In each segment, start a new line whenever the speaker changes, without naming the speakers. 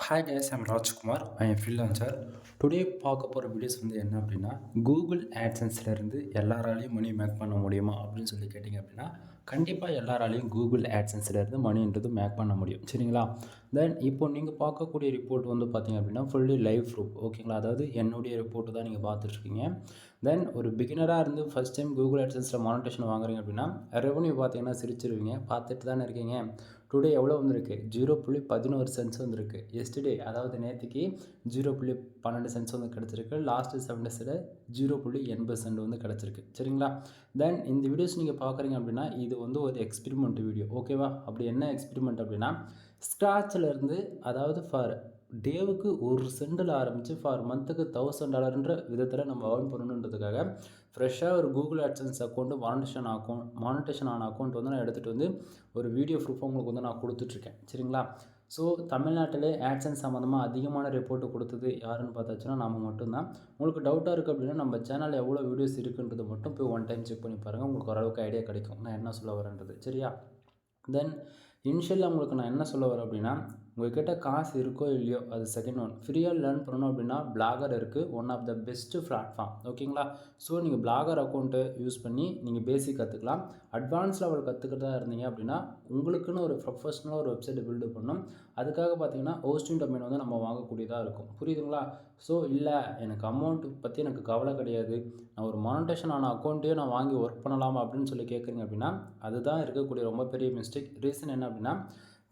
Hi guys, I'm Rajkumar. I am freelancer. Today பார்க்க போகிற videos என்ன அப்படின்னா கூகுள் ஆட்சன்ஸ்லேருந்து எல்லாராலையும் மணி மேக் பண்ண முடியுமா அப்படின்னு சொல்லி கேட்டிங்க அப்படின்னா கண்டிப்பாக எல்லாராலையும் கூகுள் ஆட்சன்ஸ்லேருந்து மணின்றது மேக் பண்ண முடியும். சரிங்களா? தென் இப்போ நீங்கள் பார்க்கக்கூடிய ரிப்போர்ட் பார்த்தீங்க அப்படின்னா ஃபுல்லி லைவ் ப்ரூஃப். ஓகேங்களா? அதாவது என்னுடைய ரிப்போர்ட்டு தான் நீங்கள் பார்த்துட்ருக்கீங்க. தென் ஒரு பிகினராக இருந்து ஃபஸ்ட் டைம் கூகுள் ஆட்சன்ஸில் மானிட்டேஷன் வாங்குறீங்க அப்படின்னா ரெவன்யூ பார்த்தீங்கன்னா சிரிச்சிருவீங்க. பார்த்துட்டு தானே இருக்கீங்க. டுடே எவ்வளோ வந்திருக்கு? 0.11 சென்ட்ஸ் வந்திருக்கு. எஸ்டர்டே அதாவது நேற்றுக்கு 0.12 சென்ட்ஸ் கிடச்சிருக்கு. லாஸ்ட்டு 7 டேஸில் 0.80 சென்ட் கிடச்சிருக்கு. சரிங்களா? தென் இந்த வீடியோஸ் நீங்கள் பார்க்குறீங்க அப்படின்னா இது ஒரு எக்ஸ்பெரிமெண்ட் வீடியோ. ஓகேவா? அப்படி என்ன எக்ஸ்பெரிமெண்ட் அப்படின்னா ஸ்க்ராட்சிலேருந்து அதாவது ஃபார் டேவுக்கு 1 சென்டில் ஆரம்பித்து ஃபார் மந்த்துக்கு $1000ன்ற விதத்தில் நம்ம ஏர்ன் பண்ணணுன்றதுக்காக ஃப்ரெஷ்ஷாக ஒரு கூகுள் ஆட்சன்ஸ் அக்கௌண்ட்டு மானிட்டேஷன் ஆன அக்கௌண்ட் நான் எடுத்துகிட்டு ஒரு வீடியோ ப்ரூஃபாக உங்களுக்கு நான் கொடுத்துட்ருக்கேன். சரிங்களா? ஸோ தமிழ்நாட்டிலே ஆட்சன்ஸ் சம்மந்தமாக அதிகமான ரிப்போர்ட்டு கொடுத்தது யாருன்னு பார்த்தாச்சுன்னா நம்ம மட்டும்தான். உங்களுக்கு டவுட்டாக இருக்குது அப்படின்னா நம்ம சேனலில் எவ்வளோ வீடியோஸ் இருக்குன்றது மட்டும் போய் ஒன் டைம் செக் பண்ணி பாருங்கள். உங்களுக்கு ஓரளவுக்கு ஐடியா கிடைக்கும் நான் என்ன சொல்ல வரேன்றது. சரியா? தென் இனிஷியலாக உங்களுக்கு நான் என்ன சொல்ல வரேன் அப்படின்னா உங்கள்கிட்ட காசு இருக்கோ இல்லையோ அது செகண்ட் ஒன். ஃப்ரீயாக லேர்ன் பண்ணணும் அப்படின்னா பிளாகர் இருக்குது. One of the best platform. ஓகேங்களா? ஸோ நீங்கள் பிளாகர் அக்கௌண்ட்டை யூஸ் பண்ணி நீங்கள் பேசிக் கற்றுக்கலாம். அட்வான்ஸ் லெவல் கற்றுக்கிறதா இருந்தீங்க அப்படின்னா உங்களுக்குன்னு ஒரு ப்ரொஃபஷ்னலாக ஒரு வெப்சைட்டை பில்டு பண்ணணும். அதுக்காக பார்த்தீங்கன்னா ஹோஸ்டிங் டொமைன் நம்ம வாங்கக்கூடியதாக இருக்கும். புரியுதுங்களா? ஸோ இல்லை எனக்கு அமௌண்ட்டு பற்றி எனக்கு கவலை கிடையாது, நான் ஒரு மானிட்டேஷன் ஆன அக்கௌண்ட்டையே நான் வாங்கி ஒர்க் பண்ணலாமா அப்படின்னு சொல்லி கேட்குறீங்க அப்படின்னா அதுதான் இருக்கக்கூடிய ரொம்ப பெரிய மிஸ்டேக். ரீசன் என்ன அப்படின்னா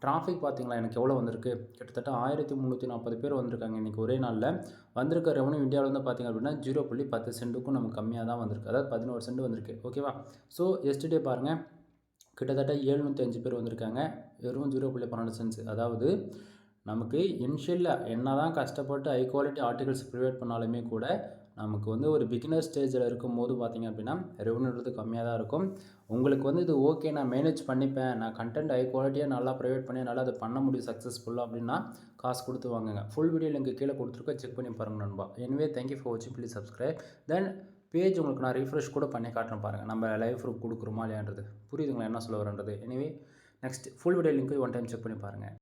டிராஃபிக் பார்த்தீங்களா எனக்கு எவ்வளோ வந்திருக்கு? கிட்டத்தட்ட 1340 பேர் வந்திருக்காங்க இன்றைக்கி ஒரே நாளில். வந்திருக்க ரெவன்யூ இந்தியாவில் பார்த்தீங்க அப்படின்னா 0.10 சென்ட்டுக்கும் நமக்கு கம்மியாக தான் வந்திருக்கு. அதாவது 11 சென்ட் வந்திருக்கு. ஓகேவா? ஸோ எஸ்டர்டே பாருங்கள் கிட்டத்தட்ட 705 பேர் வந்திருக்காங்க. வெறும் 0.12 சென்ட்ஸ். அதாவது நமக்கு இனிஷியலில் என்ன தான் கஷ்டப்பட்டு ஹை குவாலிட்டி ஆர்டிகல்ஸ் ப்ரிவேட் பண்ணாலுமே கூட நமக்கு ஒரு பிகினர் ஸ்டேஜில் இருக்கும்போது பார்த்திங்க அப்படின்னா ரெவன்யூன்றது கம்மியாக தான் இருக்கும். உங்களுக்கு இது ஓகே நான் மேனேஜ் பண்ணிப்பேன், நான் கண்டென்ட் ஹை குவாலிட்டியாக நல்லா ப்ரைவேட் பண்ணி நல்லா அதை பண்ண முடியும் சக்ஸஸ்ஃபுல்லாக அப்படின்னா காசு கொடுத்து வாங்குங்க. ஃபுல் வீடியோ லிங்க் கீழே கொடுத்துருக்கேன், செக் பண்ணி பாருங்கள் நண்பா. எனிவே தேங்க்யூ ஃபார் வாட்சிங். Please subscribe. தென் பேஜ் உங்களுக்கு நான் ரீஃப்ரெஷ் கூட பண்ணி காட்டுறேன் பாருங்கள், நம்ம லைவ் ப்ரூஃப் கொடுக்குறோமா இல்லையான்றது. புரியுதுங்களா என்ன சொல்ல வரேன்றது? Anyway next full video link one time check பண்ணி பாருங்கள்.